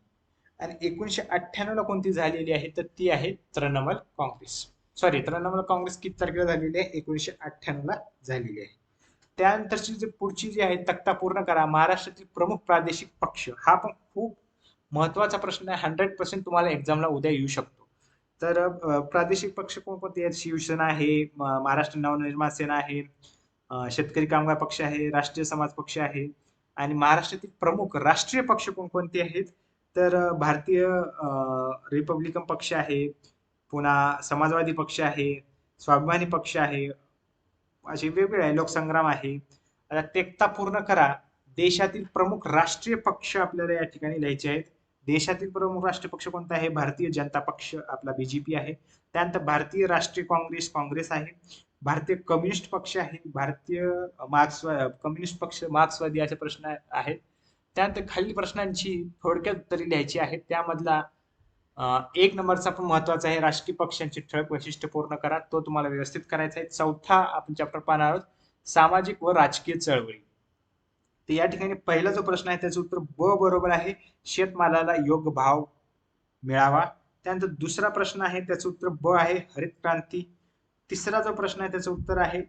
Speaker 1: आणि 1998 ला कोणती झालेली आहे तर ती आहे तृणमूल काँग्रेस. तृणमूल काँग्रेस किती तारखेला झालेली आहे? 1998 ला झालेली आहे. त्यानंतरची जी पुढची जी आहे तक्ता पूर्ण करा. महाराष्ट्रातील प्रमुख प्रादेशिक पक्ष हा पण खूप महत्वाचा प्रश्न आहे. 100% तुम्हाला एक्झामला उद्या येऊ शकतो. तर प्रादेशिक पक्ष कोणकोणते आहेत? शिवसेना आहे, महाराष्ट्र नवनिर्माण सेना आहे, शेतकरी कामगार पक्ष आहे, राष्ट्रीय समाज पक्ष आहे. आणि महाराष्ट्रातील प्रमुख राष्ट्रीय पक्ष कोणकोणते आहेत तर भारतीय रिपब्लिकन पक्ष आहे, पुन्हा समाजवादी पक्ष आहे, स्वाभिमानी पक्ष आहे, असे वेगवेगळे लोकसंग्राम आहे. आता तेक्ता पूर्ण करा. देशातील प्रमुख राष्ट्रीय पक्ष आपल्याला या ठिकाणी लिहायचे आहेत. देशातील प्रमुख राष्ट्रीय पक्ष कोणता आहे? भारतीय जनता पक्ष आपला बीजेपी आहे. त्यानंतर भारतीय राष्ट्रीय काँग्रेस आहे, भारतीय कम्युनिस्ट पक्ष आहे, भारतीय कम्युनिस्ट पक्ष मार्क्सवादी असे प्रश्न आहेत. त्यानंतर खालील प्रश्नांची थोडक्यात उत्तरे लिहायची आहेत. त्यामधला 1 नंबरचा पण महत्वाचा आहे, राष्ट्रीय पक्षांची ठळक वैशिष्ट्य पूर्ण करा. तो तुम्हाला व्यवस्थित करायचा आहे. चौथा आपण चॅप्टर पाहणार आहोत, सामाजिक व राजकीय चळवळी. तर या ठिकाणी पहिला जो प्रश्न आहे त्याचं उत्तर ब बरोबर आहे, शेतमालाला योग्य भाव मिळावा. त्यानंतर दुसरा प्रश्न आहे त्याचं उत्तर ब आहे, हरित क्रांती. तिसरा जो प्रश्न आहे त्याचं उत्तर आहे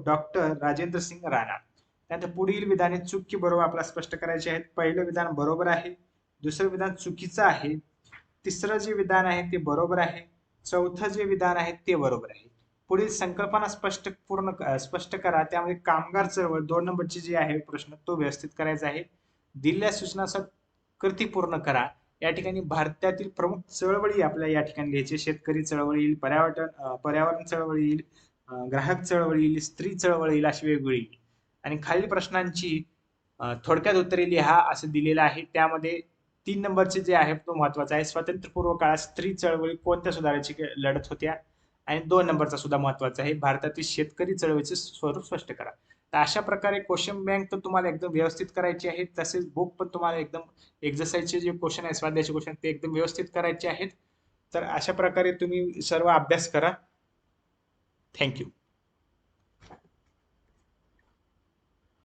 Speaker 1: डॉक्टर राजेंद्र सिंग राणा. त्यानंतर पुढील विधाने चुकी बरोबर आपल्याला स्पष्ट करायचे आहेत. पहिलं विधान बरोबर आहे, दुसरं विधान चुकीचं आहे, तिसरं जे विधान आहे ते बरोबर आहे, चौथं जे विधान आहे ते बरोबर आहे. पुढील संकल्पना स्पष्ट करा. त्यामध्ये कामगार चळवळ 2 नंबरची जी आहे प्रश्न तो व्यवस्थित करायचा आहे. दिलेल्या सूचना कृती पूर्ण करा. या ठिकाणी भारतातील प्रमुख चळवळी आपल्याला या ठिकाणी लिहायची. शेतकरी चळवळ येईल, पर्यावरण चळवळ येईल, ग्राहक चळवळ येईल, स्त्री चळवळ येईल, अशी वेगवेगळी. आणि खालील प्रश्नांची थोडक्यात उत्तरे लिहा असं दिलेलं आहे. त्यामध्ये 3 नंबरचे जे आहे तो महत्वाचा आहे. स्वातंत्र्यपूर्व काळात स्त्री चळवळी कोणत्या सुधाराची लढत होत्या? आणि 2 नंबरचा सुद्धा महत्वाचा आहे, भारतातील शेतकरी चळवळीचे स्वरूप स्पष्ट करा. तर अशा प्रकारे क्वेश्चन बँक तर तुम्हाला एकदम व्यवस्थित करायची आहे. तसेच बुक पण तुम्हाला एकदम एक्झरसाइजचे जे क्वेश्चन आहे, स्वाध्यायाचे क्वेश्चन ते एकदम व्यवस्थित करायचे आहेत. तर अशा प्रकारे तुम्ही सर्व अभ्यास करा. थँक्यू.